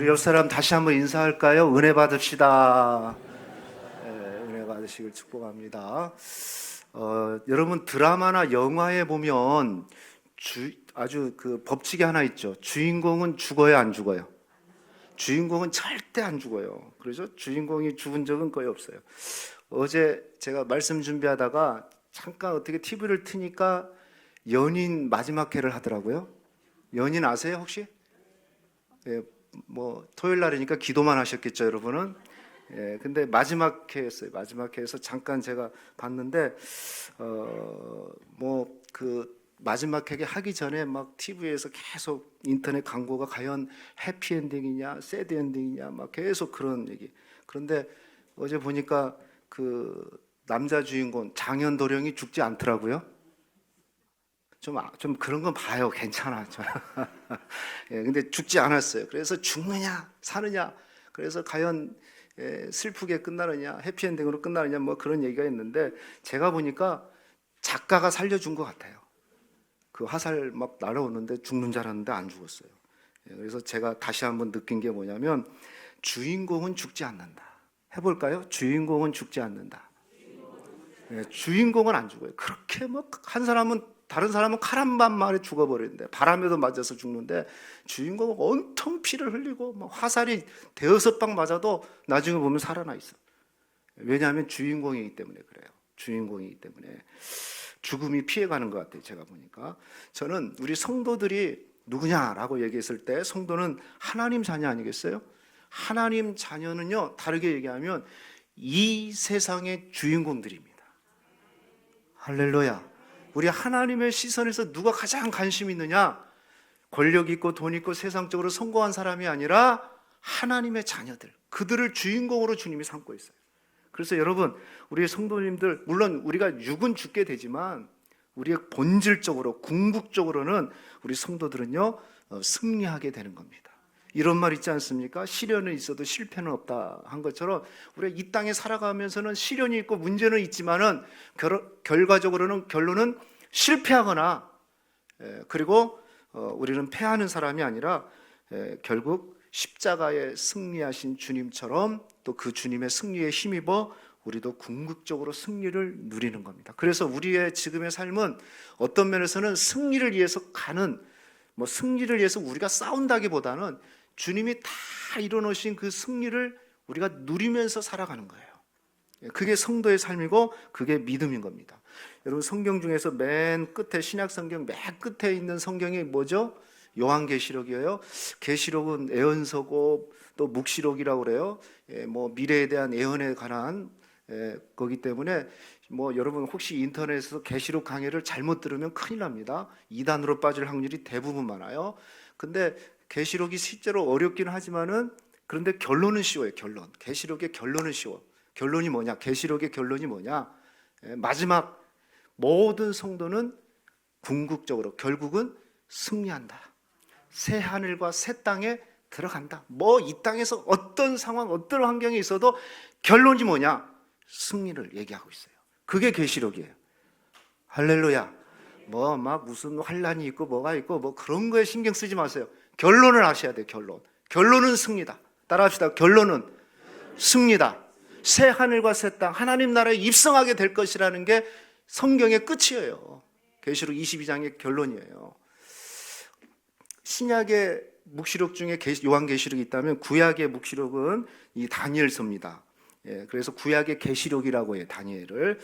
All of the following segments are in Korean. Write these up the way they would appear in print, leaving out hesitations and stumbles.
우리 옆 사람 다시 한번 인사할까요? 은혜 받읍시다. 네, 은혜 받으시길 축복합니다. 여러분 드라마나 영화에 보면 아주 그 법칙이 하나 있죠. 주인공은 죽어요, 안 죽어요? 주인공은 절대 안 죽어요. 그래서 주인공이 죽은 적은 거의 없어요. 어제 제가 말씀 준비하다가 잠깐 어떻게 TV를 트니까 연인 마지막 회를 하더라고요. 연인 아세요, 혹시? 예, 뭐 토요일 날이니까 기도만 하셨겠죠, 여러분은. 예, 근데 마지막 회였어요. 마지막 회에서 잠깐 제가 봤는데 뭐 그 마지막 회 하기 전에 막 TV에서 계속 인터넷 광고가 과연 해피엔딩이냐 새드엔딩이냐 막 계속 그런 얘기. 그런데 어제 보니까 그 남자 주인공 장현도령이 죽지 않더라고요. 좀 그런 건 봐요. 괜찮아. 예, 근데 죽지 않았어요. 그래서 죽느냐, 사느냐, 그래서 과연 슬프게 끝나느냐, 해피엔딩으로 끝나느냐, 뭐 그런 얘기가 있는데 제가 보니까 작가가 살려준 것 같아요. 그 화살 막 날아오는데 죽는 줄 알았는데 안 죽었어요. 예, 그래서 제가 다시 한번 느낀 게 뭐냐면 주인공은 죽지 않는다. 해볼까요? 주인공은 죽지 않는다. 예, 주인공은 안 죽어요. 그렇게 뭐 한 사람은 다른 사람은 칼 한 방 만에 죽어버리는데 바람에도 맞아서 죽는데 주인공은 온통 피를 흘리고 뭐 화살이 대여섯 방 맞아도 나중에 보면 살아나 있어. 왜냐하면 주인공이기 때문에 그래요. 주인공이기 때문에 죽음이 피해가는 것 같아요. 제가 보니까 저는 우리 성도들이 누구냐라고 얘기했을 때 성도는 하나님 자녀 아니겠어요? 하나님 자녀는요, 다르게 얘기하면 이 세상의 주인공들입니다. 할렐루야. 우리 하나님의 시선에서 누가 가장 관심 있느냐? 권력 있고 돈 있고 세상적으로 성공한 사람이 아니라 하나님의 자녀들, 그들을 주인공으로 주님이 삼고 있어요. 그래서 여러분, 우리 성도님들, 물론 우리가 육은 죽게 되지만 우리의 본질적으로 궁극적으로는 우리 성도들은요 승리하게 되는 겁니다. 이런 말 있지 않습니까? 시련은 있어도 실패는 없다 한 것처럼 우리가 이 땅에 살아가면서는 시련이 있고 문제는 있지만은 결과적으로는 결론은 실패하거나 그리고 우리는 패하는 사람이 아니라 결국 십자가에 승리하신 주님처럼 또 그 주님의 승리에 힘입어 우리도 궁극적으로 승리를 누리는 겁니다. 그래서 우리의 지금의 삶은 어떤 면에서는 승리를 위해서 가는, 뭐 승리를 위해서 우리가 싸운다기보다는 주님이 다 이뤄놓으신 그 승리를 우리가 누리면서 살아가는 거예요. 그게 성도의 삶이고 그게 믿음인 겁니다. 여러분 성경 중에서 맨 끝에, 신약 성경 맨 끝에 있는 성경이 뭐죠? 요한계시록이에요. 계시록은 예언서고 또 묵시록이라고 그래요. 뭐 미래에 대한 예언에 관한 거기 때문에 뭐 여러분 혹시 인터넷에서 계시록 강의를 잘못 들으면 큰일 납니다. 이단으로 빠질 확률이 대부분 많아요. 근데 계시록이 실제로 어렵긴 하지만은 그런데 결론은 쉬워요. 결론. 계시록의 결론은 쉬워. 결론이 뭐냐? 계시록의 결론이 뭐냐? 마지막 모든 성도는 궁극적으로 결국은 승리한다. 새 하늘과 새 땅에 들어간다. 뭐 이 땅에서 어떤 상황, 어떤 환경이 있어도 결론이 뭐냐? 승리를 얘기하고 있어요. 그게 계시록이에요. 할렐루야. 뭐 막 무슨 환란이 있고 뭐가 있고 뭐 그런 거에 신경 쓰지 마세요. 결론을 아셔야 돼요. 결론은 승리다. 따라합시다. 결론은 승리다. 새 하늘과 새 땅, 하나님 나라에 입성하게 될 것이라는 게 성경의 끝이에요. 계시록 22장의 결론이에요. 신약의 묵시록 중에 요한계시록이 있다면 구약의 묵시록은 이 다니엘서입니다. 그래서 구약의 계시록이라고 해요, 다니엘을.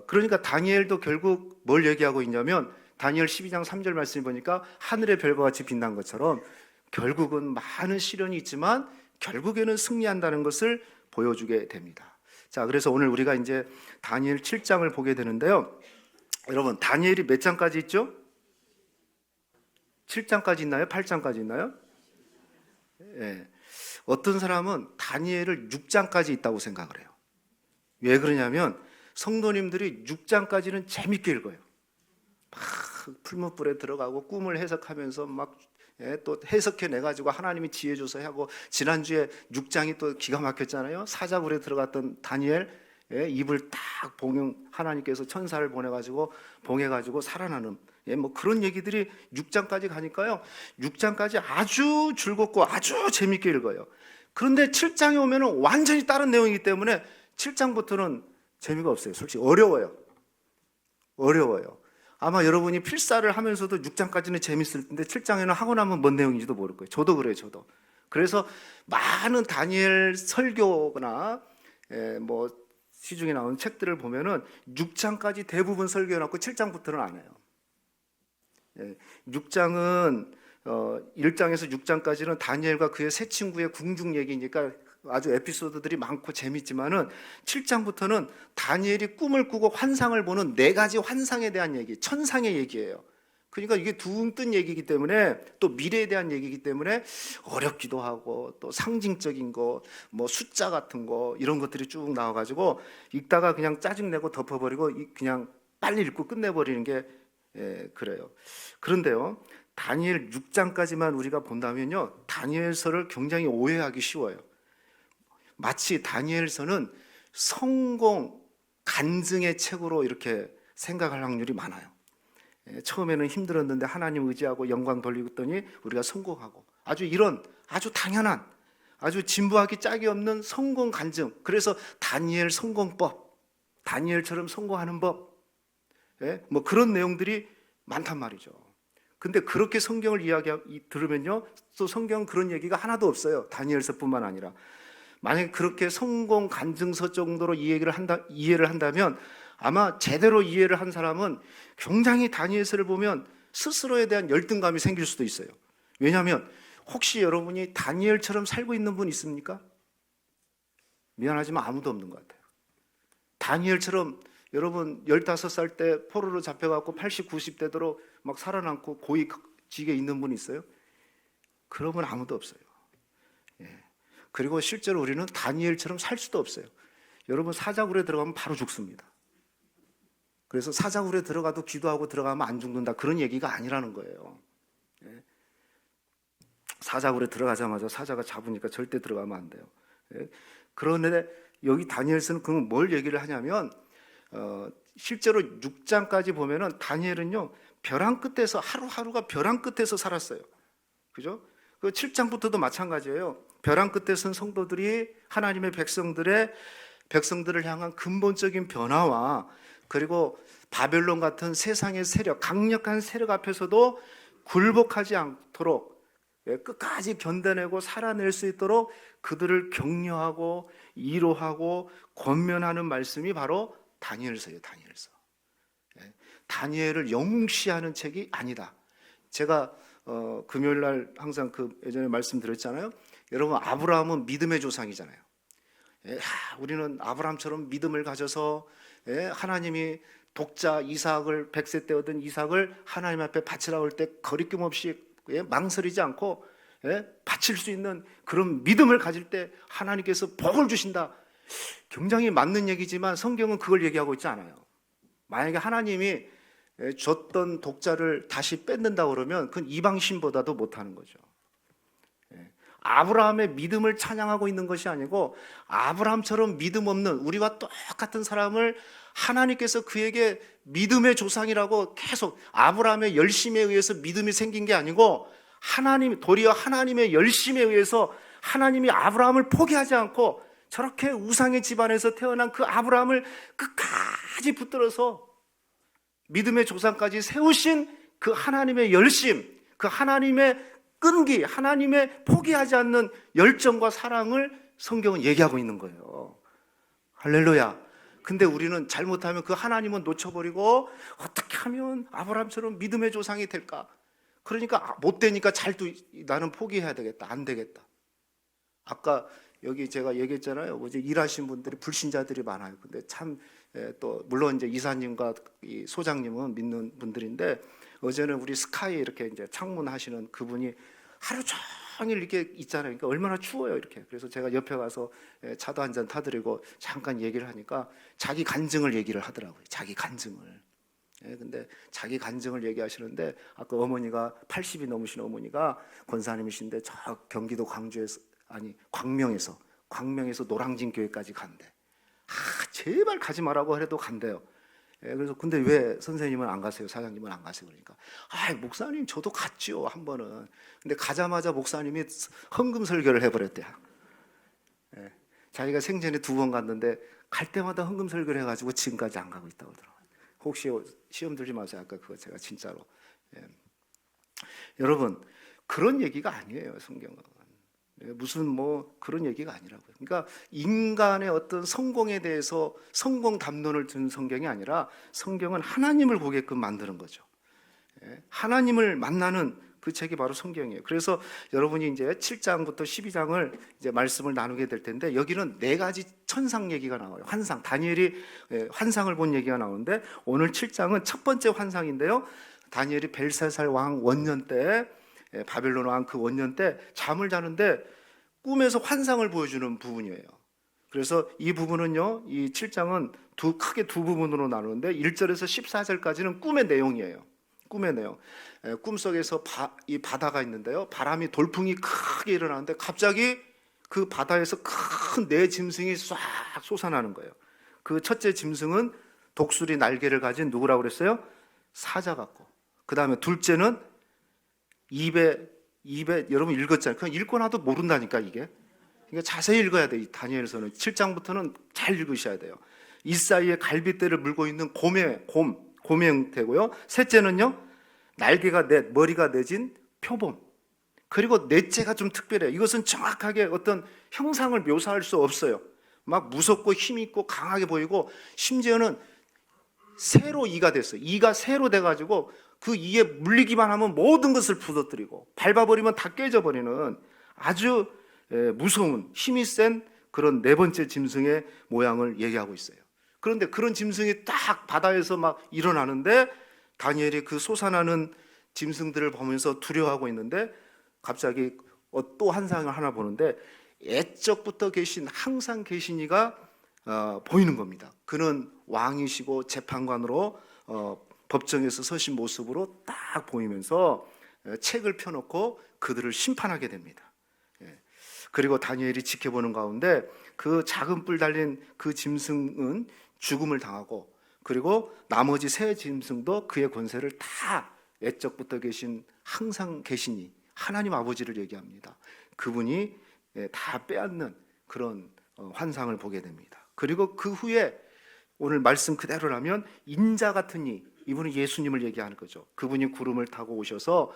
그러니까 다니엘도 결국 뭘 얘기하고 있냐면 다니엘 12장 3절 말씀을 보니까 하늘의 별과 같이 빛난 것처럼 결국은 많은 시련이 있지만 결국에는 승리한다는 것을 보여주게 됩니다. 자, 그래서 오늘 우리가 이제 다니엘 7장을 보게 되는데요. 여러분, 다니엘이 몇 장까지 있죠? 7장까지 있나요? 8장까지 있나요? 예. 어떤 사람은 다니엘을 6장까지 있다고 생각을 해요. 왜 그러냐면 성도님들이 6장까지는 재밌게 읽어요. 막 풀무불에 들어가고 꿈을 해석하면서 막 또 해석해 내가지고 하나님이 지혜 줘서 하고, 지난주에 6장이 또 기가 막혔잖아요. 사자굴에 들어갔던 다니엘 입을 딱 하나님께서 천사를 보내가지고 봉해가지고 살아나는 뭐 그런 얘기들이 6장까지 가니까요. 6장까지 아주 즐겁고 아주 재밌게 읽어요. 그런데 7장에 오면은 완전히 다른 내용이기 때문에 7장부터는 재미가 없어요. 솔직히 어려워요. 아마 여러분이 필사를 하면서도 6장까지는 재밌을 텐데 7장에는 하고 나면 뭔 내용인지도 모를 거예요. 저도 그래요, 저도. 그래서 많은 다니엘 설교나 뭐 시중에 나오는 책들을 보면은 6장까지 대부분 설교해놓고 7장부터는 안 해요. 6장은 1장에서 6장까지는 다니엘과 그의 세 친구의 궁중 얘기니까 아주 에피소드들이 많고 재밌지만은 7장부터는 다니엘이 꿈을 꾸고 환상을 보는 4가지 환상에 대한 얘기, 천상의 얘기예요. 그러니까 이게 둥 뜬 얘기이기 때문에 또 미래에 대한 얘기이기 때문에 어렵기도 하고 또 상징적인 거, 뭐 숫자 같은 거 이런 것들이 쭉 나와가지고 읽다가 그냥 짜증내고 덮어버리고 그냥 빨리 읽고 끝내버리는 게 그래요. 그런데요, 다니엘 6장까지만 우리가 본다면요, 다니엘서를 굉장히 오해하기 쉬워요. 마치 다니엘서는 성공 간증의 책으로 이렇게 생각할 확률이 많아요. 처음에는 힘들었는데 하나님 의지하고 영광 돌리더니 우리가 성공하고 아주 이런 아주 당연한 아주 진부하기 짝이 없는 성공 간증. 그래서 다니엘 성공법, 다니엘처럼 성공하는 법, 뭐 그런 내용들이 많단 말이죠. 근데 그렇게 성경을 들으면요, 또 성경은 그런 얘기가 하나도 없어요. 다니엘서뿐만 아니라. 만약에 그렇게 성공 간증서 정도로 이해를 한다면 아마 제대로 이해를 한 사람은 굉장히 다니엘서를 보면 스스로에 대한 열등감이 생길 수도 있어요. 왜냐하면 혹시 여러분이 다니엘처럼 살고 있는 분 있습니까? 미안하지만 아무도 없는 것 같아요. 다니엘처럼 여러분 15살 때 포로로 잡혀갖고 80, 90 되도록 막 살아남고 고위직에 있는 분 있어요? 그런 분 아무도 없어요. 그리고 실제로 우리는 다니엘처럼 살 수도 없어요. 여러분 사자굴에 들어가면 바로 죽습니다. 그래서 사자굴에 들어가도 기도하고 들어가면 안 죽는다, 그런 얘기가 아니라는 거예요. 사자굴에 들어가자마자 사자가 잡으니까 절대 들어가면 안 돼요. 그런데 여기 다니엘서는 그럼 뭘 얘기를 하냐면 실제로 6장까지 보면은 다니엘은요, 벼랑 끝에서 하루하루가 벼랑 끝에서 살았어요. 그죠? 그 7장부터도 마찬가지예요. 벼랑 끝에 선 성도들이 하나님의 백성들을 향한 근본적인 변화와 그리고 바벨론 같은 세상의 세력, 강력한 세력 앞에서도 굴복하지 않도록 끝까지 견뎌내고 살아낼 수 있도록 그들을 격려하고 위로하고 권면하는 말씀이 바로 다니엘서예요. 다니엘서. 다니엘을 영웅시하는 책이 아니다. 제가 금요일 날 항상 예전에 말씀드렸잖아요. 여러분, 아브라함은 믿음의 조상이잖아요. 우리는 아브라함처럼 믿음을 가져서 하나님이 독자 이삭을 100세 때 얻은 이삭을 하나님 앞에 바치라고 할 때 거리낌 없이 망설이지 않고 바칠 수 있는 그런 믿음을 가질 때 하나님께서 복을 주신다. 굉장히 맞는 얘기지만 성경은 그걸 얘기하고 있지 않아요. 만약에 하나님이 줬던 독자를 다시 뺏는다 그러면 그건 이방신보다도 못하는 거죠. 아브라함의 믿음을 찬양하고 있는 것이 아니고 아브라함처럼 믿음 없는 우리와 똑같은 사람을 하나님께서 그에게 믿음의 조상이라고 계속, 아브라함의 열심에 의해서 믿음이 생긴 게 아니고 도리어 하나님의 열심에 의해서 하나님이 아브라함을 포기하지 않고 저렇게 우상의 집안에서 태어난 그 아브라함을 끝까지 붙들어서 믿음의 조상까지 세우신 그 하나님의 열심, 그 하나님의 끈기, 하나님의 포기하지 않는 열정과 사랑을 성경은 얘기하고 있는 거예요. 할렐루야. 근데 우리는 잘못하면 그 하나님은 놓쳐버리고 어떻게 하면 아브라함처럼 믿음의 조상이 될까? 그러니까 못 되니까 나는 포기해야 되겠다. 안 되겠다. 아까 여기 제가 얘기했잖아요. 어제 일하신 분들이 불신자들이 많아요. 근데 참 또 물론 이제 이사님과 이 소장님은 믿는 분들인데 어제는 우리 스카이 이렇게 이제 창문 하시는 그분이 하루 종일 이렇게 있잖아요. 그러니까 얼마나 추워요, 이렇게. 그래서 제가 옆에 가서 차도 한 잔 타드리고 잠깐 얘기를 하니까 자기 간증을 얘기를 하더라고요. 자기 간증을. 근데 자기 간증을 얘기하시는데 아까 어머니가 80이 넘으신 어머니가 권사님이신데 저 경기도 광명에서 노량진 교회까지 간대. 제발 가지 말라고 해도 간대요. 그래서 근데 왜 선생님은 안 가세요? 사장님은 안 가세요? 그러니까 목사님 저도 갔죠 한 번은. 근데 가자마자 목사님이 헌금 설교를 해버렸대요. 자기가 생전에 2번 갔는데 갈 때마다 헌금 설교를 해가지고 지금까지 안 가고 있다고 하더라고요. 혹시 시험 들지 마세요. 아까 그거 제가 진짜로. 여러분 그런 얘기가 아니에요. 성경은 무슨 뭐 그런 얘기가 아니라고요. 그러니까 인간의 어떤 성공에 대해서 성공 담론을 둔 성경이 아니라 성경은 하나님을 보게끔 만드는 거죠. 하나님을 만나는 그 책이 바로 성경이에요. 그래서 여러분이 이제 7장부터 12장을 이제 말씀을 나누게 될 텐데 여기는 4가지 천상 얘기가 나와요. 환상, 다니엘이 환상을 본 얘기가 나오는데 오늘 7장은 첫 번째 환상인데요. 다니엘이 벨사살 왕 원년 때, 바벨론 왕 그 원년 때 잠을 자는데 꿈에서 환상을 보여주는 부분이에요. 그래서 이 부분은요, 이 7장은 크게 두 부분으로 나누는데 1절에서 14절까지는 꿈의 내용이에요. 꿈의 내용. 꿈속에서 이 바다가 있는데요. 바람이 돌풍이 크게 일어나는데 갑자기 그 바다에서 큰 4짐승이 싹 솟아나는 거예요. 그 첫째 짐승은 독수리 날개를 가진 누구라고 그랬어요? 사자 같고. 그 다음에 둘째는 입에 여러분 읽었잖아요. 그냥 읽고 나도 모른다니까 이게. 그러니까 자세히 읽어야 돼요. 이 다니엘서는 7장부터는 잘 읽으셔야 돼요. 이 사이에 갈빗대를 물고 있는 곰의 형태고요. 셋째는요, 날개가 넷, 머리가 내진 표범. 그리고 넷째가 좀 특별해요. 이것은 정확하게 어떤 형상을 묘사할 수 없어요. 막 무섭고 힘있고 강하게 보이고 심지어는 새로 이가 됐어요. 이가 새로 돼가지고 그 이에 물리기만 하면 모든 것을 부서뜨리고 밟아버리면 다 깨져버리는 아주 무서운 힘이 센 그런 4번째 짐승의 모양을 얘기하고 있어요. 그런데 그런 짐승이 딱 바다에서 막 일어나는데 다니엘이 그 솟아나는 짐승들을 보면서 두려워하고 있는데 갑자기 또 환상을 하나 보는데 옛적부터 계신 항상 계신 이가 보이는 겁니다. 그는 왕이시고 재판관으로 법정에서 서신 모습으로 딱 보이면서 책을 펴놓고 그들을 심판하게 됩니다. 그리고 다니엘이 지켜보는 가운데 그 작은 뿔 달린 그 짐승은 죽음을 당하고 그리고 나머지 세 짐승도 그의 권세를 다 옛적부터 계신 항상 계신 이 하나님 아버지를 얘기합니다. 그분이 다 빼앗는 그런 환상을 보게 됩니다. 그리고 그 후에 오늘 말씀 그대로라면 인자 같은 이분은 예수님을 얘기하는 거죠. 그분이 구름을 타고 오셔서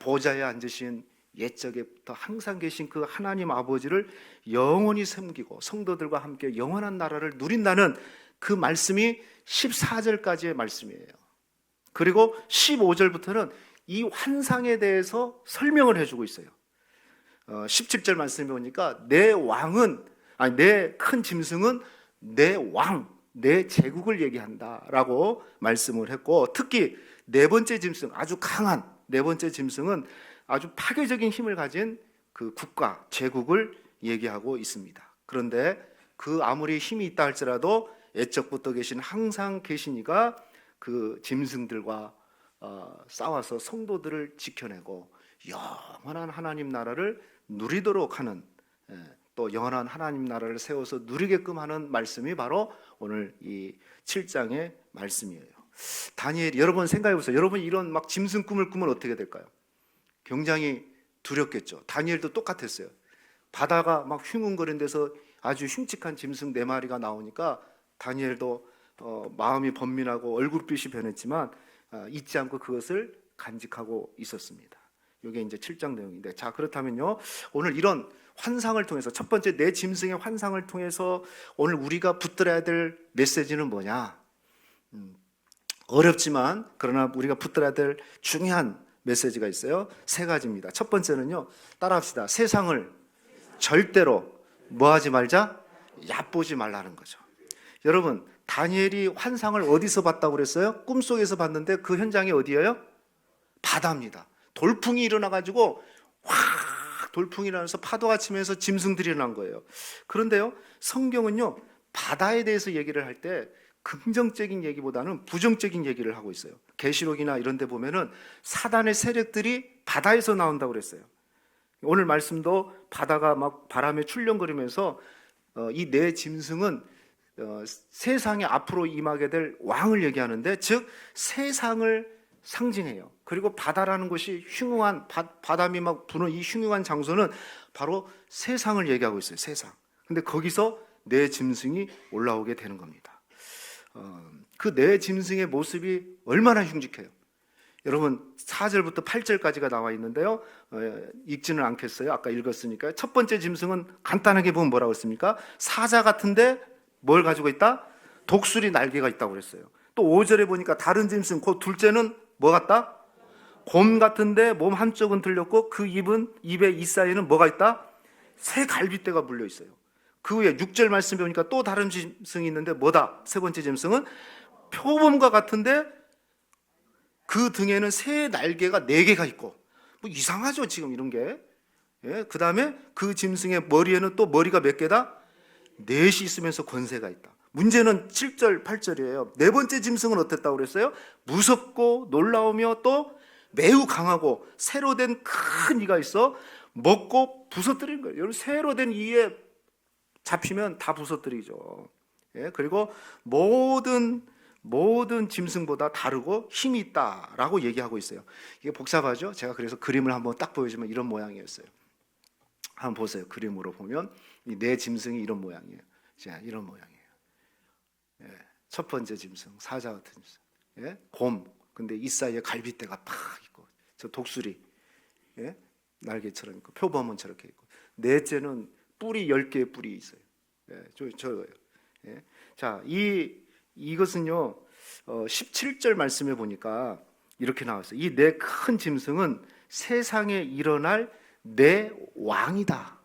보좌에 앉으신 옛적에부터 항상 계신 그 하나님 아버지를 영원히 섬기고 성도들과 함께 영원한 나라를 누린다는 그 말씀이 14절까지의 말씀이에요. 그리고 15절부터는 이 환상에 대해서 설명을 해주고 있어요. 17절 말씀에 보니까 내 큰 짐승은 내 왕, 내 제국을 얘기한다라고 말씀을 했고 특히 4번째 짐승, 아주 강한 4번째 짐승은 아주 파괴적인 힘을 가진 그 국가, 제국을 얘기하고 있습니다. 그런데 그 아무리 힘이 있다 할지라도 옛적부터 계신 항상 계신 이가 그 짐승들과 싸워서 성도들을 지켜내고 영원한 하나님 나라를 누리도록 하는 또 영원한 하나님 나라를 세워서 누리게끔 하는 말씀이 바로 오늘 이 7장의 말씀이에요. 다니엘이 여러분 생각해 보세요. 여러분 이런 막 짐승 꿈을 꾸면 어떻게 될까요? 굉장히 두렵겠죠. 다니엘도 똑같았어요. 바다가 막 흉웅거리는 데서 아주 흉측한 짐승 4마리가 나오니까 다니엘도 마음이 번민하고 얼굴빛이 변했지만 잊지 않고 그것을 간직하고 있었습니다. 이게 이제 7장 내용인데, 자 그렇다면요, 오늘 이런 환상을 통해서 첫 번째 내 짐승의 환상을 통해서 오늘 우리가 붙들어야 될 메시지는 뭐냐? 어렵지만 그러나 우리가 붙들어야 될 중요한 메시지가 있어요. 3가지입니다. 첫 번째는요, 따라합시다. 세상을 절대로 뭐하지 말자? 얕보지 말라는 거죠. 여러분, 다니엘이 환상을 어디서 봤다고 그랬어요? 꿈속에서 봤는데 그 현장이 어디예요? 바다입니다. 돌풍이 일어나가지고 확 돌풍이 일어나서 파도가 치면서 짐승들이 일어난 거예요. 그런데요, 성경은요, 바다에 대해서 얘기를 할 때 긍정적인 얘기보다는 부정적인 얘기를 하고 있어요. 계시록이나 이런 데 보면은 사단의 세력들이 바다에서 나온다고 그랬어요. 오늘 말씀도 바다가 막 바람에 출렁거리면서 이 4 짐승은 세상에 앞으로 임하게 될 왕을 얘기하는데, 즉 세상을 상징해요. 그리고 바다라는 것이 흉흉한 바람이 막 부는 이 흉흉한 장소는 바로 세상을 얘기하고 있어요. 세상. 근데 거기서 네 짐승이 올라오게 되는 겁니다. 그 네 짐승의 모습이 얼마나 흉측해요. 여러분 4절부터 8절까지가 나와 있는데요, 읽지는 않겠어요. 아까 읽었으니까. 첫 번째 짐승은 간단하게 보면 뭐라고 했습니까? 사자 같은데 뭘 가지고 있다? 독수리 날개가 있다고 그랬어요. 또 5절에 보니까 다른 짐승, 그 둘째는 뭐 같다? 곰 같은데 몸 한쪽은 들렸고 그 입에 이 사이에는 뭐가 있다? 새 갈빗대가 물려 있어요. 그 후에 6절 말씀에 보니까 또 다른 짐승이 있는데 뭐다? 세 번째 짐승은 표범과 같은데 그 등에는 새 날개가 4개가 있고, 뭐 이상하죠 지금 이런 게. 그 다음에 그 짐승의 머리에는 또 머리가 몇 개다? 4이 있으면서 권세가 있다. 문제는 7절 8절이에요 네 번째 짐승은 어땠다고 그랬어요? 무섭고 놀라우며 또 매우 강하고 새로 된 큰 이가 있어 먹고 부서뜨리는 거예요. 여러분 새로 된 이에 잡히면 다 부서뜨리죠. 그리고 모든 짐승보다 다르고 힘이 있다라고 얘기하고 있어요. 이게 복잡하죠? 제가 그래서 그림을 한번 딱 보여주면 이런 모양이었어요. 한번 보세요. 그림으로 보면 이 네 짐승이 이런 모양이에요. 자, 이런 모양이에요. 첫 번째 짐승, 사자 같은 짐승. 곰. 근데 이 사이에 갈빗대가 팍 있고, 저 독수리, 날개처럼 있고, 표범은 저렇게 있고, 넷째는 뿔이 10개의 뿔이 있어요. 저거예요. 자, 이것은요 17절 말씀에 보니까 이렇게 나왔어요. 이 네 큰 짐승은 세상에 일어날 네 왕이다.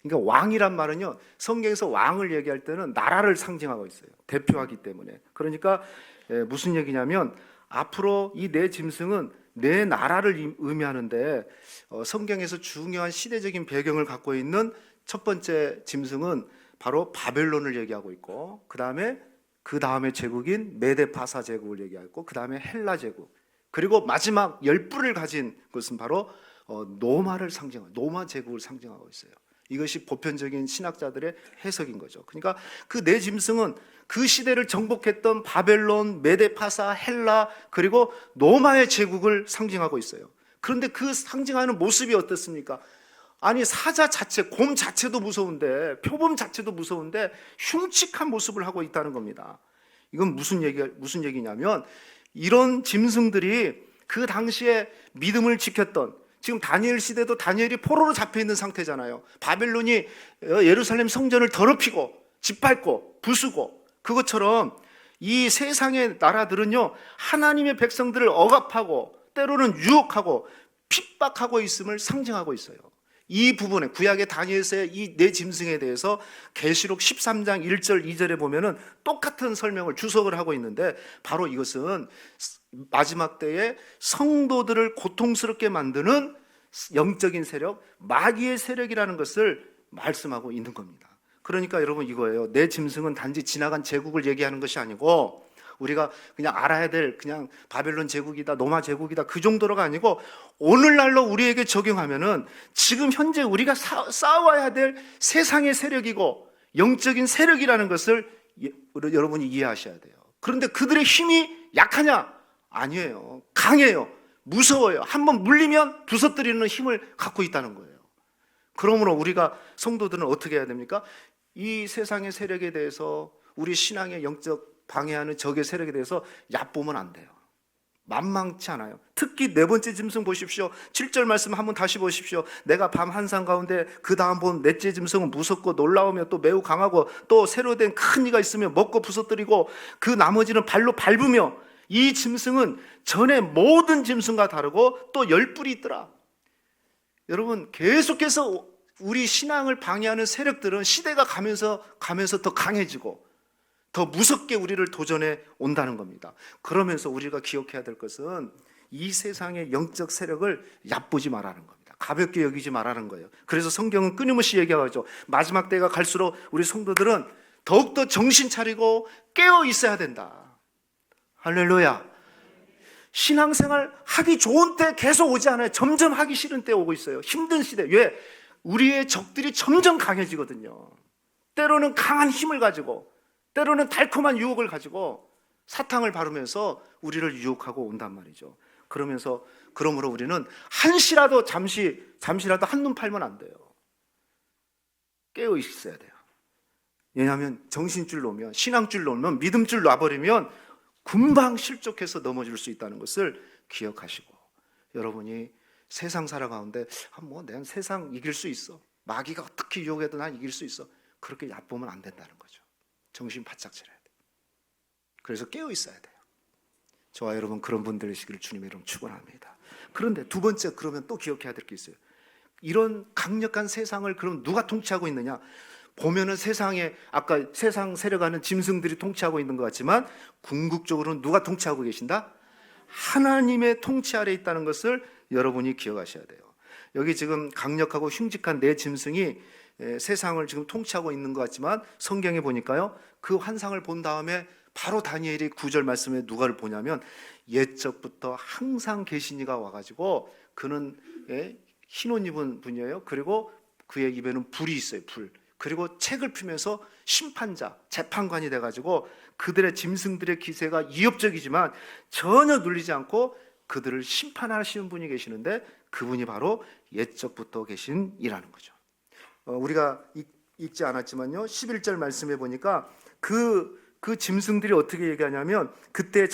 그러니까 왕이란 말은요, 성경에서 왕을 얘기할 때는 나라를 상징하고 있어요. 대표하기 때문에. 그러니까 무슨 얘기냐면 앞으로 이 네 짐승은 네 나라를 의미하는데, 성경에서 중요한 시대적인 배경을 갖고 있는 첫 번째 짐승은 바로 바벨론을 얘기하고 있고, 그 다음에 제국인 메데파사 제국을 얘기하고, 그 다음에 헬라 제국, 그리고 마지막 10뿔을 가진 것은 바로 노마를 상징하고, 노마 제국을 상징하고 있어요. 이것이 보편적인 신학자들의 해석인 거죠. 그러니까 그 네 짐승은 그 시대를 정복했던 바벨론, 메데파사, 헬라, 그리고 노마의 제국을 상징하고 있어요. 그런데 그 상징하는 모습이 어떻습니까? 아니 사자 자체, 곰 자체도 무서운데, 표범 자체도 무서운데 흉측한 모습을 하고 있다는 겁니다. 이건 무슨 얘기냐면, 이런 짐승들이 그 당시에 믿음을 지켰던, 지금 다니엘 시대도 다니엘이 포로로 잡혀 있는 상태잖아요. 바벨론이 예루살렘 성전을 더럽히고 짓밟고 부수고, 그것처럼 이 세상의 나라들은요 하나님의 백성들을 억압하고 때로는 유혹하고 핍박하고 있음을 상징하고 있어요. 이 부분에 구약의 다니엘서의 이 네 짐승에 대해서 계시록 13장 1절 2절에 보면은 똑같은 설명을 주석을 하고 있는데, 바로 이것은 마지막 때에 성도들을 고통스럽게 만드는 영적인 세력, 마귀의 세력이라는 것을 말씀하고 있는 겁니다. 그러니까 여러분 이거예요. 네 짐승은 단지 지나간 제국을 얘기하는 것이 아니고, 우리가 그냥 알아야 될 그냥 바벨론 제국이다, 노마 제국이다, 그 정도로가 아니고, 오늘날로 우리에게 적용하면은 지금 현재 우리가 싸워야 될 세상의 세력이고 영적인 세력이라는 것을 여러분이 이해하셔야 돼요. 그런데 그들의 힘이 약하냐? 아니에요. 강해요. 무서워요. 한번 물리면 부서뜨리는 힘을 갖고 있다는 거예요. 그러므로 우리가 성도들은 어떻게 해야 됩니까? 이 세상의 세력에 대해서, 우리 신앙의 영적 방해하는 적의 세력에 대해서 얕보면 안 돼요. 만만치 않아요. 특히 네 번째 짐승 보십시오. 7절 말씀 한번 다시 보십시오. 내가 밤 한산 가운데 그 다음 본 넷째 짐승은 무섭고 놀라우며 또 매우 강하고 또 새로 된 큰 이가 있으며 먹고 부서뜨리고 그 나머지는 발로 밟으며, 이 짐승은 전에 모든 짐승과 다르고 또 10뿔이 있더라. 여러분 계속해서 우리 신앙을 방해하는 세력들은 시대가 가면서 더 강해지고 더 무섭게 우리를 도전해 온다는 겁니다. 그러면서 우리가 기억해야 될 것은 이 세상의 영적 세력을 얕보지 말라는 겁니다. 가볍게 여기지 말라는 거예요. 그래서 성경은 끊임없이 얘기하죠. 마지막 때가 갈수록 우리 성도들은 더욱더 정신 차리고 깨어 있어야 된다. 할렐루야. 신앙생활 하기 좋은 때 계속 오지 않아요. 점점 하기 싫은 때 오고 있어요. 힘든 시대. 왜? 우리의 적들이 점점 강해지거든요. 때로는 강한 힘을 가지고, 때로는 달콤한 유혹을 가지고 사탕을 바르면서 우리를 유혹하고 온단 말이죠. 그러므로 우리는 한시라도 잠시라도 한눈 팔면 안 돼요. 깨어 있어야 돼요. 왜냐하면 정신줄 놓으면, 신앙줄 놓으면, 믿음줄 놔버리면 금방 실족해서 넘어질 수 있다는 것을 기억하시고, 여러분이 세상 살아가는데 내가 세상 이길 수 있어, 마귀가 어떻게 유혹해도 난 이길 수 있어, 그렇게 얕보면 안 된다는 거죠. 정신 바짝 차려야 돼요. 그래서 깨어 있어야 돼요. 저와 여러분 그런 분들이시기를 주님의 이름 축원합니다. 그런데 두 번째, 그러면 또 기억해야 될 게 있어요. 이런 강력한 세상을 그럼 누가 통치하고 있느냐? 보면은 세상에, 아까 세상 세력하는 짐승들이 통치하고 있는 것 같지만 궁극적으로는 누가 통치하고 계신다? 하나님의 통치 아래 있다는 것을 여러분이 기억하셔야 돼요. 여기 지금 강력하고 흉직한 네 짐승이 세상을 지금 통치하고 있는 것 같지만 성경에 보니까요, 그 환상을 본 다음에 바로 다니엘이 9절 말씀에 누가를 보냐면, 옛적부터 항상 계신 이가 와가지고, 그는 흰 옷 입은 분이에요. 그리고 그의 입에는 불이 있어요. 불. 그리고 책을 펴면서 심판자, 재판관이 돼가지고 그들의 짐승들의 기세가 위협적이지만 전혀 눌리지 않고 그들을 심판하시는 분이 계시는데, 그분이 바로 옛적부터 계신 이라는 거죠. 우리가 읽지 않았지만요, 11절 말씀에 보니까 그 짐승들이 어떻게 얘기하냐면, 그때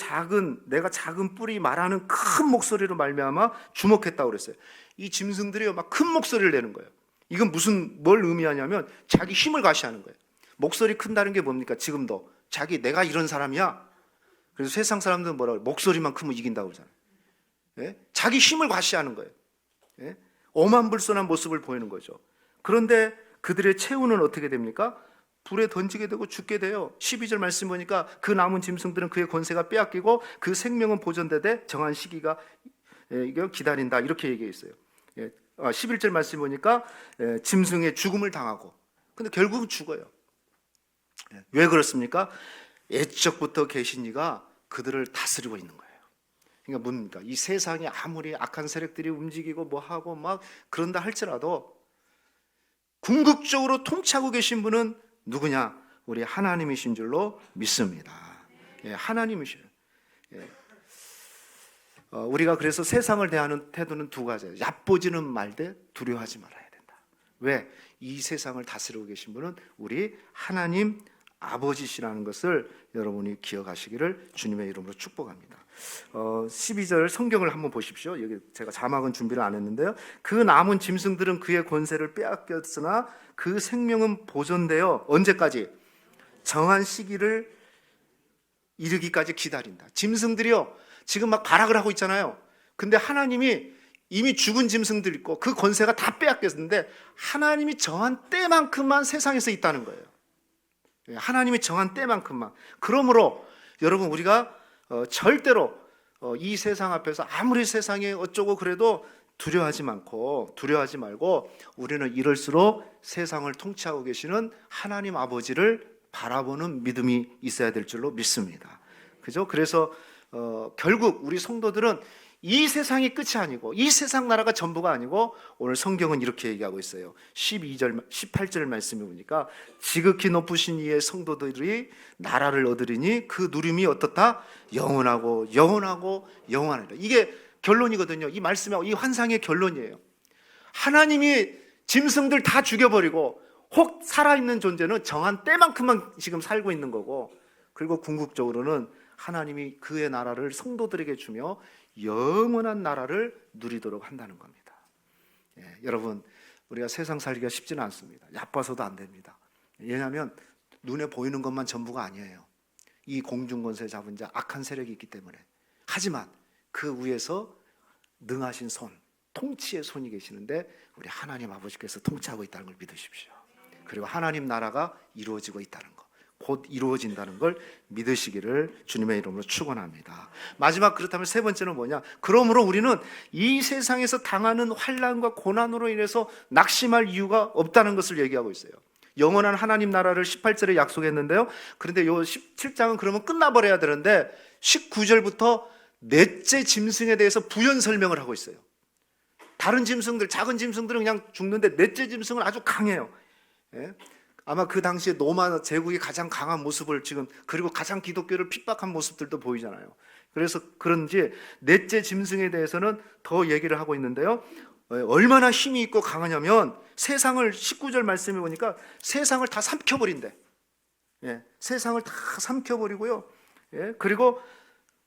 내가 작은 뿔이 말하는 큰 목소리로 말미암아 주목했다고 그랬어요. 이 짐승들이 막 큰 목소리를 내는 거예요. 이건 뭘 의미하냐면 자기 힘을 과시하는 거예요. 목소리 큰다는 게 뭡니까? 지금도 내가 이런 사람이야. 그래서 세상 사람들은 뭐라고, 목소리만 크면 이긴다고 그러잖아요. 자기 힘을 과시하는 거예요. 어만불손한 모습을 보이는 거죠. 그런데 그들의 최후는 어떻게 됩니까? 불에 던지게 되고 죽게 돼요. 12절 말씀 보니까 그 남은 짐승들은 그의 권세가 빼앗기고 그 생명은 보존되되 정한 시기가 기다린다, 이렇게 얘기해 있어요. 11절 말씀 보니까 짐승의 죽음을 당하고, 근데 결국은 죽어요. 왜 그렇습니까? 옛적부터 계신 이가 그들을 다스리고 있는 거예요. 그러니까 뭡니까? 이 세상에 아무리 악한 세력들이 움직이고 뭐하고 막 그런다 할지라도 궁극적으로 통치하고 계신 분은 누구냐? 우리 하나님이신 줄로 믿습니다. 하나님이셔요. 우리가 그래서 세상을 대하는 태도는 두 가지예요. 얕보지는 말되 두려워하지 말아야 된다. 왜? 이 세상을 다스리고 계신 분은 우리 하나님 아버지시라는 것을 여러분이 기억하시기를 주님의 이름으로 축복합니다. 12절 성경을 한번 보십시오. 여기 제가 자막은 준비를 안 했는데요. 그 남은 짐승들은 그의 권세를 빼앗겼으나 그 생명은 보존되어 언제까지? 정한 시기를 이르기까지 기다린다. 짐승들이요, 지금 막 발악을 하고 있잖아요. 근데 하나님이 이미 죽은 짐승들 있고 그 권세가 다 빼앗겼는데 하나님이 정한 때만큼만 세상에서 있다는 거예요. 하나님이 정한 때만큼만. 그러므로 여러분, 우리가 절대로 이 세상 앞에서 아무리 세상이 어쩌고 그래도 두려워하지 말고 우리는 이럴수록 세상을 통치하고 계시는 하나님 아버지를 바라보는 믿음이 있어야 될 줄로 믿습니다. 그죠? 그래서 결국 우리 성도들은 이 세상이 끝이 아니고 이 세상 나라가 전부가 아니고, 오늘 성경은 이렇게 얘기하고 있어요. 18절 말씀에 보니까 지극히 높으신 이의 성도들이 나라를 얻으리니 그 누림이 어떻다? 영원하고 영원하고 영원하리라. 이게 결론이거든요. 이 말씀이, 이 환상의 결론이에요. 하나님이 짐승들 다 죽여버리고 혹 살아있는 존재는 정한 때만큼만 지금 살고 있는 거고, 그리고 궁극적으로는 하나님이 그의 나라를 성도들에게 주며 영원한 나라를 누리도록 한다는 겁니다. 여러분, 우리가 세상 살기가 쉽지는 않습니다. 얕봐서도 안 됩니다. 왜냐하면 눈에 보이는 것만 전부가 아니에요. 이 공중권세 잡은 자, 악한 세력이 있기 때문에. 하지만 그 위에서 능하신 손, 통치의 손이 계시는데 우리 하나님 아버지께서 통치하고 있다는 걸 믿으십시오. 그리고 하나님 나라가 이루어지고 있다는 것, 곧 이루어진다는 걸 믿으시기를 주님의 이름으로 축원합니다. 마지막, 그렇다면 세 번째는 뭐냐? 그러므로 우리는 이 세상에서 당하는 환난과 고난으로 인해서 낙심할 이유가 없다는 것을 얘기하고 있어요. 영원한 하나님 나라를 18절에 약속했는데요. 그런데 요 17장은 그러면 끝나버려야 되는데 19절부터 넷째 짐승에 대해서 부연 설명을 하고 있어요. 다른 짐승들, 작은 짐승들은 그냥 죽는데 넷째 짐승은 아주 강해요. 아마 그 당시에 로마 제국이 가장 강한 모습을 지금, 그리고 가장 기독교를 핍박한 모습들도 보이잖아요. 그래서 그런지 넷째 짐승에 대해서는 더 얘기를 하고 있는데요, 얼마나 힘이 있고 강하냐면 세상을, 19절 말씀해 보니까 세상을 다 삼켜버린대. 예, 세상을 다 삼켜버리고요. 예, 그리고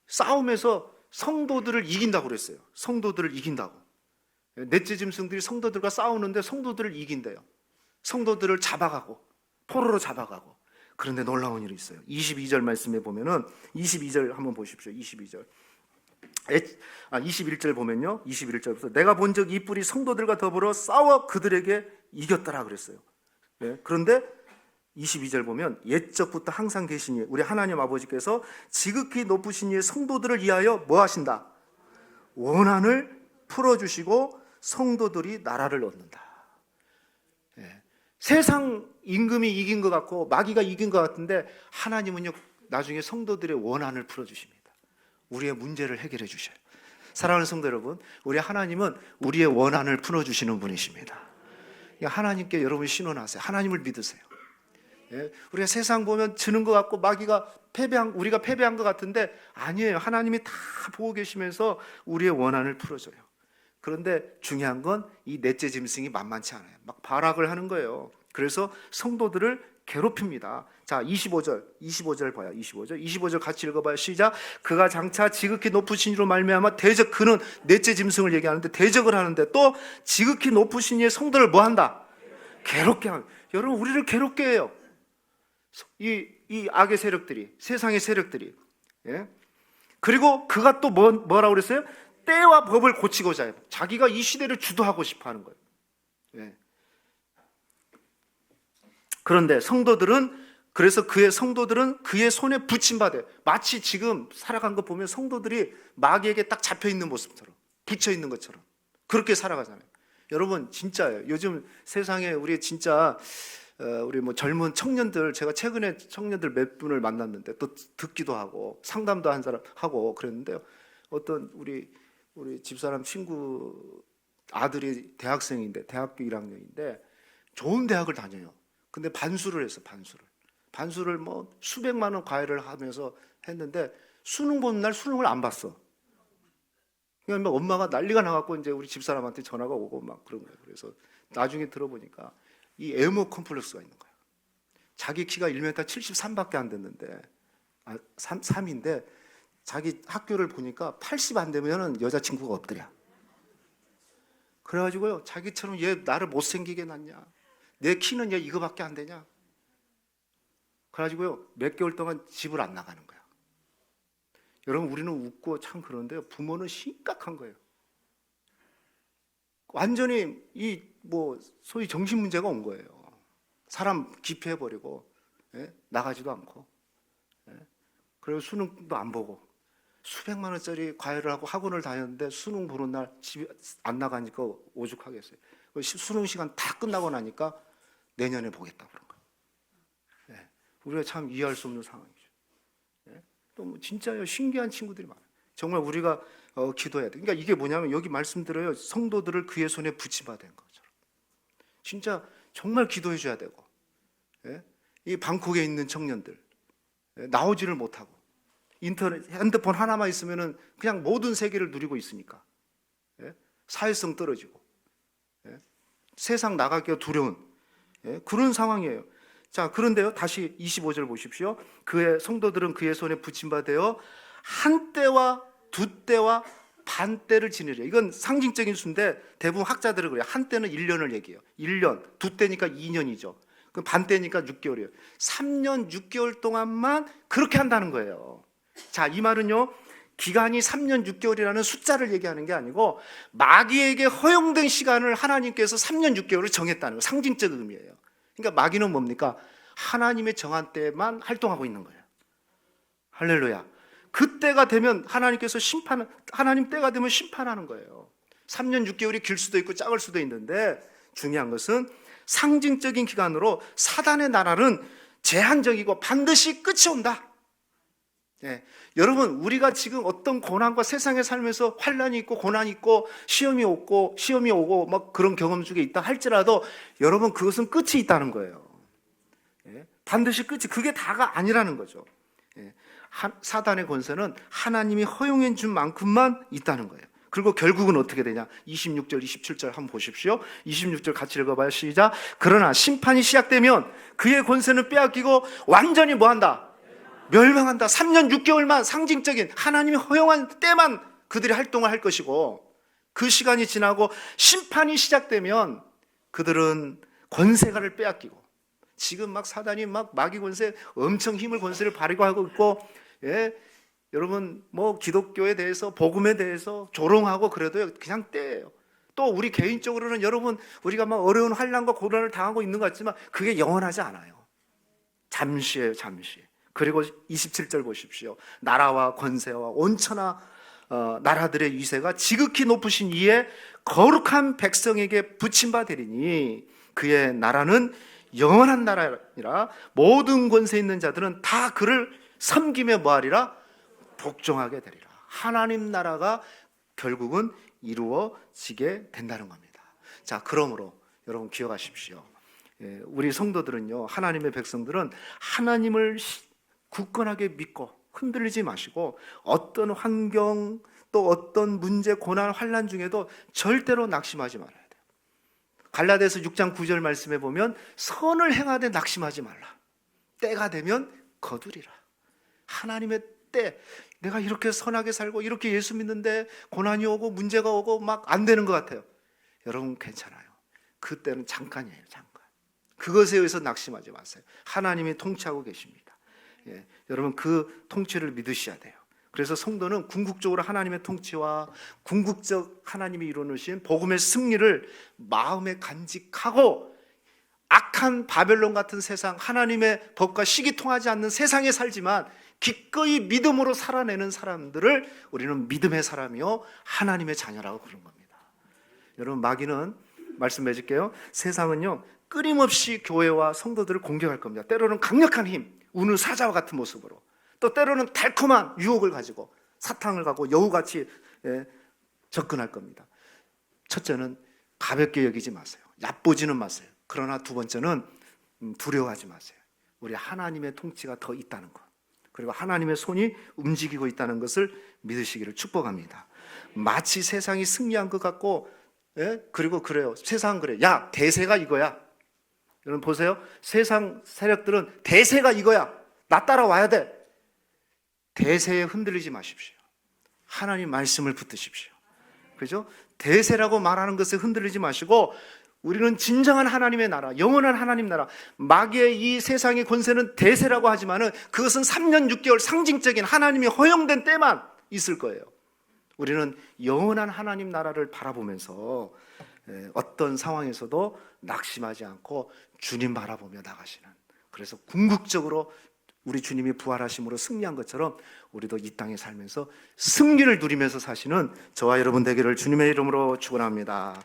싸움에서 성도들을 이긴다고 그랬어요. 성도들을 이긴다고. 예, 넷째 짐승들이 성도들과 싸우는데 성도들을 이긴대요. 성도들을 잡아가고, 포로로 잡아가고. 그런데 놀라운 일이 있어요. 22절 말씀에 보면은, 22절 한번 보십시오. 22절. 21절 보면요, 21절부터 내가 본 적 이 뿔이 성도들과 더불어 싸워 그들에게 이겼더라 그랬어요. 예, 그런데 22절 보면 옛적부터 항상 계시니 우리 하나님 아버지께서 지극히 높으신 이의 성도들을 위하여 뭐 하신다? 원한을 풀어주시고 성도들이 나라를 얻는다. 예. 세상 임금이 이긴 것 같고 마귀가 이긴 것 같은데 하나님은요, 나중에 성도들의 원한을 풀어주십니다. 우리의 문제를 해결해 주셔요. 사랑하는 성도 여러분, 우리 하나님은 우리의 원한을 풀어주시는 분이십니다. 하나님께 여러분 신원하세요. 하나님을 믿으세요. 예, 우리가 세상 보면 지는 것 같고 마귀가 우리가 패배한 것 같은데 아니에요. 하나님이 다 보고 계시면서 우리의 원한을 풀어줘요. 그런데 중요한 건 이 넷째 짐승이 만만치 않아요. 막 발악을 하는 거예요. 그래서 성도들을 괴롭힙니다. 자, 25절 봐요. 25절 같이 읽어봐요. 시작. 그가 장차 지극히 높으신 이로 말미암아 그는 넷째 짐승을 얘기하는데 대적을 하는데 또 지극히 높으신 이의 성도를 뭐 한다? 괴롭게 합니다. 여러분, 우리를 괴롭게 해요. 이 악의 세력들이, 세상의 세력들이. 예? 그리고 그가 또 뭐라고 그랬어요? 때와 법을 고치고자 해요. 자기가 이 시대를 주도하고 싶어 하는 거예요. 예. 그런데 그래서 그의 성도들은 그의 손에 붙임받아요. 마치 지금 살아간 거 보면 성도들이 마귀에게 딱 잡혀 있는 모습처럼, 붙여 있는 것처럼 그렇게 살아가잖아요. 여러분, 진짜예요. 요즘 세상에 우리 진짜 우리 뭐 젊은 청년들, 제가 최근에 청년들 몇 분을 만났는데 또 듣기도 하고 상담도 한 사람 하고 그랬는데요. 어떤 우리 집사람 친구 아들이 대학생인데, 대학교 1학년인데 좋은 대학을 다녀요. 근데 반수를 했어. 반수를 뭐 수백만 원 과외를 하면서 했는데 수능 보는 날 수능을 안 봤어. 그러니까 엄마가 난리가 나갖고 이제 우리 집사람한테 전화가 오고 막 그런 거예요. 그래서 나중에 들어보니까 이 에모 컴플렉스가 있는 거야. 자기 키가 1m 73밖에 안 됐는데, 3인데 자기 학교를 보니까 80 안 되면은 여자친구가 없더랴. 그래가지고요, 자기처럼 얘 나를 못생기게 놨냐, 내 키는 얘 이거밖에 안 되냐. 그래가지고요, 몇 개월 동안 집을 안 나가는 거야. 여러분, 우리는 웃고 참 그런데요, 부모는 심각한 거예요. 완전히 소위 정신 문제가 온 거예요. 사람 기피해버리고, 예? 나가지도 않고, 예? 그리고 수능도 안 보고 수백만 원짜리 과외를 하고 학원을 다녔는데 수능 보는 날 집에 안 나가니까 오죽하겠어요. 수능 시간 다 끝나고 나니까 내년에 보겠다 그런 거예요. 예? 우리가 참 이해할 수 없는 상황이죠. 예? 또 진짜요, 신기한 친구들이 많아요. 정말 우리가 기도해야 돼. 그러니까 이게 뭐냐면 여기 말씀드려요, 성도들을 그의 손에 붙임받은 것처럼. 진짜 정말 기도해 줘야 되고, 예? 이 방콕에 있는 청년들, 예? 나오지를 못하고 인터넷, 핸드폰 하나만 있으면은 그냥 모든 세계를 누리고 있으니까, 예? 사회성 떨어지고, 예? 세상 나가기가 두려운, 예? 그런 상황이에요. 자, 그런데요, 다시 25절 보십시오. 그의 성도들은 그의 손에 붙임받아 한 때와 두 때와 반 때를 지내려. 이건 상징적인 수인데 대부분 학자들은 그래요. 한 때는 1년을 얘기해요. 1년, 두 때니까 2년이죠. 그럼 반 때니까 6개월이에요. 3년 6개월 동안만 그렇게 한다는 거예요. 자, 이 말은요, 기간이 3년 6개월이라는 숫자를 얘기하는 게 아니고 마귀에게 허용된 시간을 하나님께서 3년 6개월을 정했다는 거예요. 상징적 의미예요. 그러니까 마귀는 뭡니까? 하나님의 정한 때만 활동하고 있는 거예요. 할렐루야. 그때가 되면 하나님께서 하나님 때가 되면 심판하는 거예요. 3년 6개월이 길 수도 있고 작을 수도 있는데 중요한 것은 상징적인 기간으로 사단의 나라는 제한적이고 반드시 끝이 온다. 예. 여러분, 우리가 지금 어떤 고난과 세상에 살면서 환난이 있고 고난이 있고 시험이 오고 막 그런 경험 중에 있다 할지라도 여러분, 그것은 끝이 있다는 거예요. 예, 반드시 끝이 그게 다가 아니라는 거죠. 예, 사단의 권세는 하나님이 허용해 준 만큼만 있다는 거예요. 그리고 결국은 어떻게 되냐? 26절, 27절 한번 보십시오. 26절 같이 읽어봐요. 시작. 그러나 심판이 시작되면 그의 권세는 빼앗기고 완전히 뭐한다? 멸망한다. 3년 6개월만 상징적인 하나님이 허용한 때만 그들이 활동을 할 것이고, 그 시간이 지나고 심판이 시작되면 그들은 권세가를 빼앗기고, 지금 막 사단이 막 마귀 권세 엄청 힘을 권세를 발휘하고 하고 있고, 예, 여러분 뭐 기독교에 대해서 복음에 대해서 조롱하고 그래도 그냥 때예요. 또 우리 개인적으로는 여러분 우리가 막 어려운 환난과 고난을 당하고 있는 것 같지만 그게 영원하지 않아요. 잠시예요, 잠시. 그리고 27절 보십시오. 나라와 권세와 온천하 나라들의 위세가 지극히 높으신 이에 거룩한 백성에게 붙임바 되리니 그의 나라는 영원한 나라니라. 모든 권세 있는 자들은 다 그를 섬기며 뭐하리라? 복종하게 되리라. 하나님 나라가 결국은 이루어지게 된다는 겁니다. 자, 그러므로 여러분 기억하십시오. 우리 성도들은요, 하나님의 백성들은 하나님을 굳건하게 믿고 흔들리지 마시고, 어떤 환경 또 어떤 문제, 고난, 환난 중에도 절대로 낙심하지 말아야 돼요. 갈라디아서 6장 9절 말씀에 보면 선을 행하되 낙심하지 말라. 때가 되면 거두리라. 하나님의 때, 내가 이렇게 선하게 살고 이렇게 예수 믿는데 고난이 오고 문제가 오고 막 안 되는 것 같아요. 여러분 괜찮아요. 그때는 잠깐이에요, 잠깐. 그것에 의해서 낙심하지 마세요. 하나님이 통치하고 계십니다. 예, 여러분 그 통치를 믿으셔야 돼요. 그래서 성도는 궁극적으로 하나님의 통치와 궁극적 하나님이 이루어놓으신 복음의 승리를 마음에 간직하고, 악한 바벨론 같은 세상, 하나님의 법과 식이 통하지 않는 세상에 살지만 기꺼이 믿음으로 살아내는 사람들을 우리는 믿음의 사람이요 하나님의 자녀라고 부르는 겁니다. 여러분 마귀는, 말씀 맺을게요, 세상은요 끊임없이 교회와 성도들을 공격할 겁니다. 때로는 강력한 힘, 우는 사자와 같은 모습으로, 또 때로는 달콤한 유혹을 가지고 사탕을 갖고 여우같이 접근할 겁니다. 첫째는 가볍게 여기지 마세요. 얕보지는 마세요. 그러나 두 번째는 두려워하지 마세요. 우리 하나님의 통치가 더 있다는 것, 그리고 하나님의 손이 움직이고 있다는 것을 믿으시기를 축복합니다. 마치 세상이 승리한 것 같고, 그리고 그래요. 세상은 그래요. 야, 대세가 이거야. 여러분 보세요. 세상 세력들은 대세가 이거야. 나 따라와야 돼. 대세에 흔들리지 마십시오. 하나님 말씀을 붙드십시오. 그죠? 대세라고 말하는 것에 흔들리지 마시고, 우리는 진정한 하나님의 나라, 영원한 하나님 나라. 마귀의 이 세상의 권세는 대세라고 하지만은 그것은 3년 6개월 상징적인 하나님이 허용된 때만 있을 거예요. 우리는 영원한 하나님 나라를 바라보면서 어떤 상황에서도 낙심하지 않고 주님 바라보며 나가시는, 그래서 궁극적으로 우리 주님이 부활하심으로 승리한 것처럼 우리도 이 땅에 살면서 승리를 누리면서 사시는 저와 여러분 되기를 주님의 이름으로 축원합니다.